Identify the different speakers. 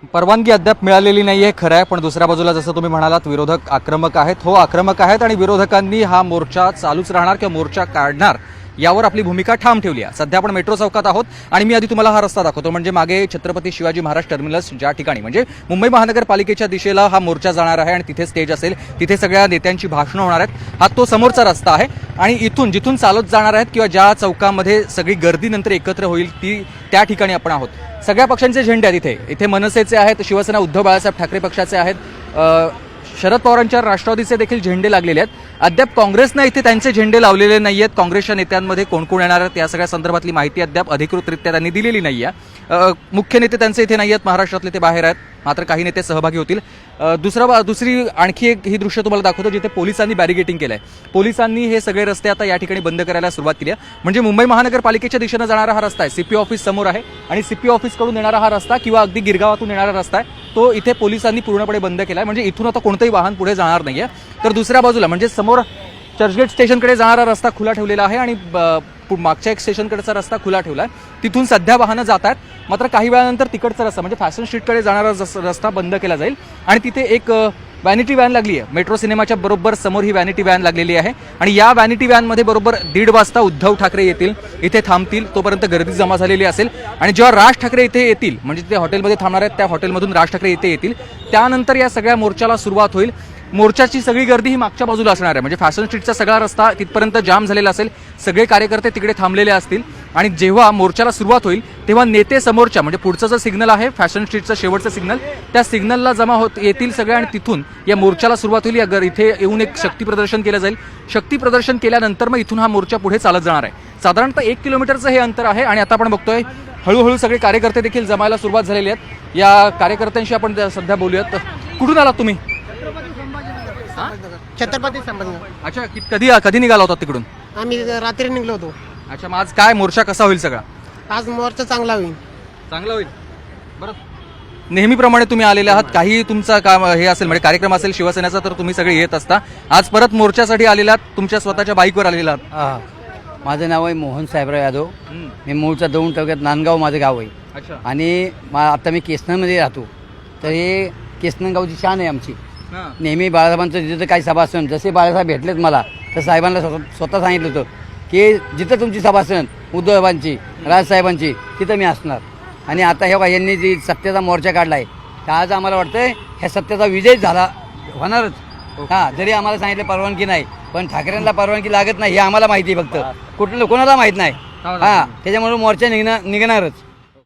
Speaker 1: परवानगी अद्याप मिळालेली नाहीये, खरं आहे. पण दुसऱ्या बाजूला जसं तुम्ही म्हणालात, विरोधक आक्रमक आहेत. हो, आक्रमक आहेत आणि विरोधकांनी हा मोर्चा चालूच राहणार किंवा मोर्चा काढणार यावर आपली भूमिका ठाम ठेवली आहे. सध्या आपण मेट्रो चौकात आहोत आणि मी आधी तुम्हाला हा रस्ता दाखवतो. म्हणजे मागे छत्रपती शिवाजी महाराज टर्मिनस ज्या ठिकाणी म्हणजे मुंबई महानगरपालिकेच्या दिशेला हा मोर्चा जाणार आहे आणि तिथे स्टेज असेल, तिथे सगळ्या नेत्यांची भाषणं होणार आहेत. हा तो समोरचा रस्ता आहे आणि इथून जिथून चालत जाणार आहेत किंवा ज्या चौकामध्ये सगळी गर्दी नंतर एकत्र होईल त्या ठिकाणी आपण आहोत. सगळ्या पक्षांचे झेंडे आहेत इथे मनसेचे आहेत, शिवसेना उद्धव बाळासाहेब ठाकरे पक्षाचे आहेत, शरद पवारांच्या राष्ट्रवादीचे देखील झेंडे लागलेले आहेत. अद्याप काँग्रेसनं इथे त्यांचे झेंडे लावलेले नाही आहेत. काँग्रेसच्या नेत्यांमध्ये कोण कोण येणार आहेत या सगळ्या संदर्भातली माहिती अद्याप अधिकृतरित्या त्यांनी दिलेली नाही आहे. मुख्य नेते त्यांचे इथे नाही आहेत, महाराष्ट्रातले ते बाहेर आहेत, मात्र काही नेते सहभागी होतील. दुसरी आणखी एक ही दृश्य तुम्हाला दाखवतो जिथे पोलिसांनी बॅरिगेटिंग केलंय. पोलिसांनी हे सगळे रस्ते आता या ठिकाणी बंद करायला सुरुवात केली आहे. म्हणजे मुंबई महानगरपालिकेच्या दिशेनं जाणारा हा रस्ता आहे, सीपी ऑफिस समोर आहे आणि सीपी ऑफिसकडून येणारा हा रस्ता किंवा अगदी गिरगावातून येणारा रस्ता आहे तो इथे पोलिसांनी पूर्णपणे बंद केला आहे. म्हणजे इथून आता कोणतंही वाहन पुढे जाणार नाहीये. तर दुसऱ्या बाजूला म्हणजे समोर चर्चगेट स्टेशनकडे जाणारा रस्ता खुला ठेवलेला आहे आणि मागच्या एक स्टेशनकडचा रस्ता खुला ठेवला आहे. तिथून सध्या वाहनं जात आहेत, मात्र काही वेळानंतर तिकडचा रस्ता म्हणजे फॅशन स्ट्रीटकडे जाणारा रस्ता बंद केला जाईल. आणि तिथे एक व्हॅनिटी व्हॅन लागली आहे. मेट्रो सिनेमाच्या बरोबर समोर ही व्हॅनिटी व्हॅन लागलेली आहे आणि या व्हॅनिटी व्हॅनमध्ये बरोबर 1:30 वाजता उद्धव ठाकरे येतील, इथे थांबतील. तोपर्यंत गर्दी जमा झालेली असेल आणि जेव्हा राज ठाकरे इथे येतील म्हणजे ते हॉटेलमध्ये थांबणार आहेत, त्या हॉटेलमधून राज ठाकरे इथे येतील, त्यानंतर या सगळ्या मोर्चाला सुरुवात होईल. मोर्चाची सगळी गर्दी ही मागच्या बाजूला असणार आहे. म्हणजे फॅशन स्ट्रीटचा सगळा रस्ता तिथपर्यंत जाम झालेला असेल, सगळे कार्यकर्ते तिकडे थांबलेले असतील आणि जेव्हा मोर्चाला सुरुवात होईल तेव्हा नेते समोरच्या म्हणजे पुढचं जे सिग्नल आहे फॅशन स्ट्रीटचं शेवटचं सिग्नल, त्या सिग्नलला जमा येतील सगळे आणि तिथून या मोर्चाला सुरुवात होईल. इथे येऊन एक शक्ती प्रदर्शन केलं जाईल. शक्ती प्रदर्शन केल्यानंतर मग इथून हा मोर्चा पुढे चालत जाणार आहे. साधारणतः 1 किलोमीटरचं हे अंतर आहे आणि आता आपण बघतोय हळूहळू सगळे कार्यकर्ते देखील जमायला सुरुवात झालेली आहेत. या कार्यकर्त्यांशी आपण सध्या बोलूयात. कुठून आलात तुम्ही?
Speaker 2: छत्रपती संभाजीनगर.
Speaker 1: अच्छा, कधी निघाला होता तिकडून?
Speaker 2: आम्ही रात्री निघलो होतो.
Speaker 1: अच्छा, मग आज काय मोर्चा कसा होईल सगळा?
Speaker 2: आज मोर्चा चांगला होईल.
Speaker 1: चांगला होईल. बरं, नेहमीप्रमाणे तुम्ही आलेले आहात, काही तुमचा काम हे असेल म्हणजे कार्यक्रम असेल शिवसेनेचा तर तुम्ही सगळे येत असता. आज परत मोर्चासाठी आलेला आहात, तुमच्या स्वतःच्या बाईकवर आलेला आहात.
Speaker 3: माझं नाव आहे मोहन साहेबराव यादव. मी मूळचा दौंड तालुक्यात नांदगाव माझं गाव आहे.
Speaker 1: अच्छा.
Speaker 3: आणि आता मी केसनमध्ये राहतो. तर हे केसनन गावची शान आहे आमची. नेहमी बाळासाहेबांचं जिथं काही सभा असेल, जसे बाळासाहेब भेटलेत मला तर साहेबांना स्वतः सांगितलं होतं की जिथं तुमची सभा असेल उद्धवसाहेबांची राजसाहेबांची तिथं मी असणार. आणि आता हे यांनी जी सत्तेचा मोर्चा काढला आहे तर आज आम्हाला वाटतंय ह्या सत्तेचा विजय झाला होणारच. हां, जरी आम्हाला सांगितलं परवानगी नाही, पण ठाकरेंना परवानगी लागत नाही हे आम्हाला माहिती आहे, फक्त कोणाला माहीत नाही. हां, त्याच्यामुळे मोर्चा निघणारच.